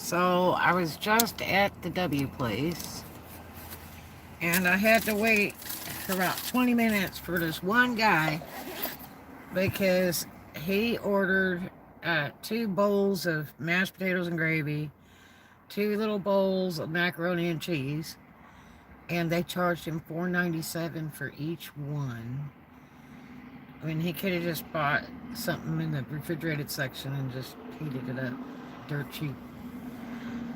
So I was just at the W place and I had to wait for about 20 minutes for this one guy because he ordered 2 bowls of mashed potatoes and gravy, 2 little bowls of macaroni and cheese, and they charged him $4.97 for each one. I mean, he could have just bought something in the refrigerated section and just heated it up dirt cheap.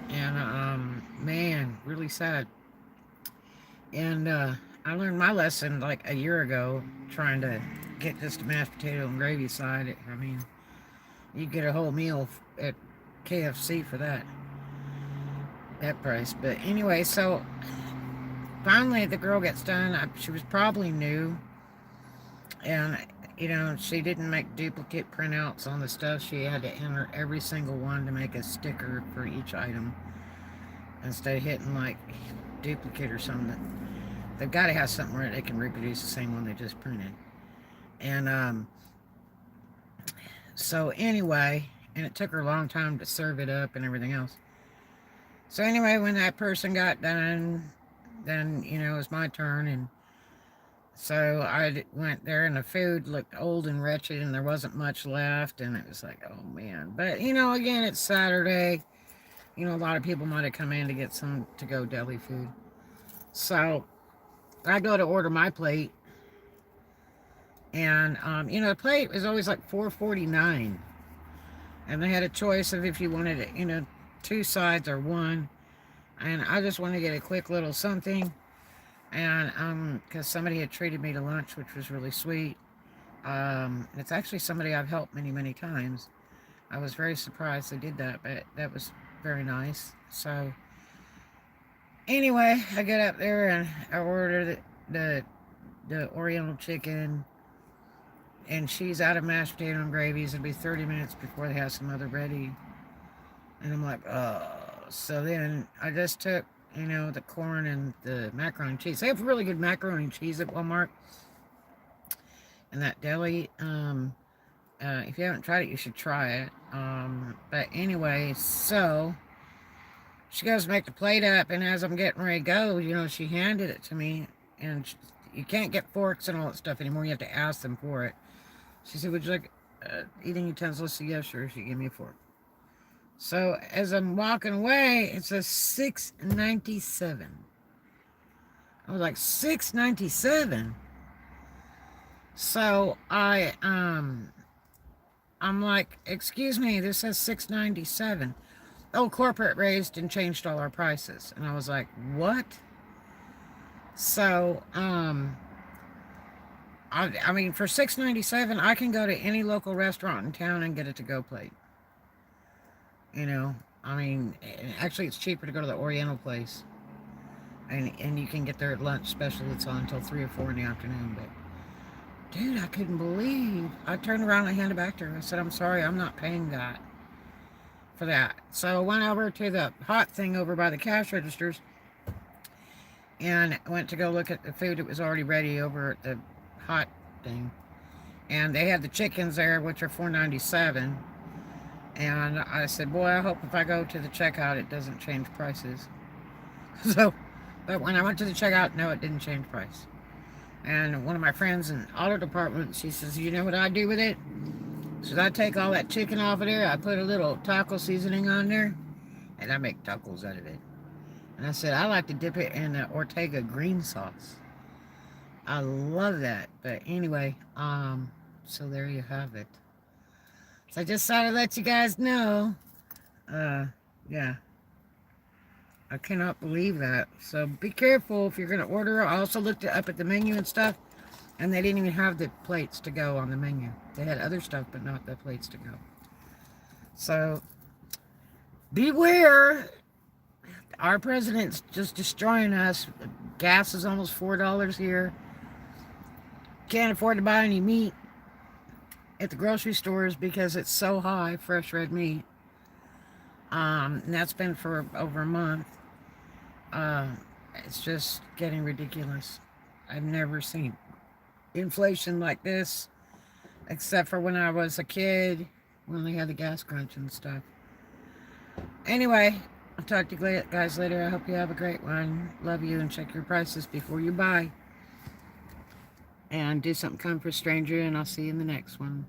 And man, really sad. And I learned my lesson like a year ago, trying to get just a mashed potato and gravy side. I mean, you get a whole meal at KFC for that price. But anyway, so finally the girl gets done. She was probably new, and she didn't make duplicate printouts on the stuff. She had to enter every single one to make a sticker for each item instead of hitting like duplicate or something. They've got to have something where they can reproduce the same one they just printed. And so anyway, and it took her a long time to serve it up and everything else. So anyway, when that person got done, then it was my turn, and so I went there, and the food looked old and wretched, and there wasn't much left, and it was like, oh man. But again, it's Saturday. A lot of people might have come in to get some to-go deli food. So I go to order my plate, and the plate was always like $4.49, and they had a choice of if you wanted it, 2 sides or one, and I just wanted to get a quick little something, and because somebody had treated me to lunch, which was really sweet. It's actually somebody I've helped many, many times. I was very surprised they did that, but that was very nice. So anyway, I get up there and I order the Oriental chicken, and she's out of mashed potato and gravies. It'll be 30 minutes before they have some other ready. And I'm like, oh. So then I just took, the corn and the macaroni and cheese. They have really good macaroni and cheese at Walmart and that deli. If you haven't tried it, you should try it. But anyway, so she goes to make the plate up, and as I'm getting ready to go, she handed it to me, and you can't get forks and all that stuff anymore. You have to ask them for it. She said, would you like eating utensils? I said, yeah, sure. She gave me a fork. So as I'm walking away, it says $6.97. I was like, $6.97? So I'm like, excuse me, this says $6.97. Oh, corporate raised and changed all our prices. And I was like, what? So, I mean, for $6.97, I can go to any local restaurant in town and get a to-go plate. I mean, actually, it's cheaper to go to the Oriental place. And you can get their lunch special that's on until 3 or 4 in the afternoon. But, dude, I couldn't believe. I turned around and I handed it back to her. I said, I'm sorry, I'm not paying that for that. So I went over to the hot thing over by the cash registers and went to go look at the food that was already ready over at the hot thing. And they had the chickens there, which are $4.97. And I said, boy, I hope if I go to the checkout, it doesn't change prices. So, but when I went to the checkout, no, it didn't change price. And one of my friends in the auto department, she says, you know what I do with it? So I take all that chicken off of there, I put a little taco seasoning on there, and I make tacos out of it. And I said, I like to dip it in the Ortega green sauce. I love that. But anyway, so there you have it. So I just thought I'd let you guys know. Yeah. I cannot believe that. So be careful if you're going to order. I also looked up at the menu and stuff, and they didn't even have the plates to go on the menu. They had other stuff, but not the plates to go. So beware. Our president's just destroying us. Gas is almost $4 here. Can't afford to buy any meat at the grocery stores because it's so high, fresh red meat. And that's been for over a month. It's just getting ridiculous. I've never seen inflation like this, except for when I was a kid, when they had the gas crunch and stuff. Anyway, I'll talk to you guys later. I hope you have a great one. Love you, and check your prices before you buy. And do something kind for a stranger, and I'll see you in the next one.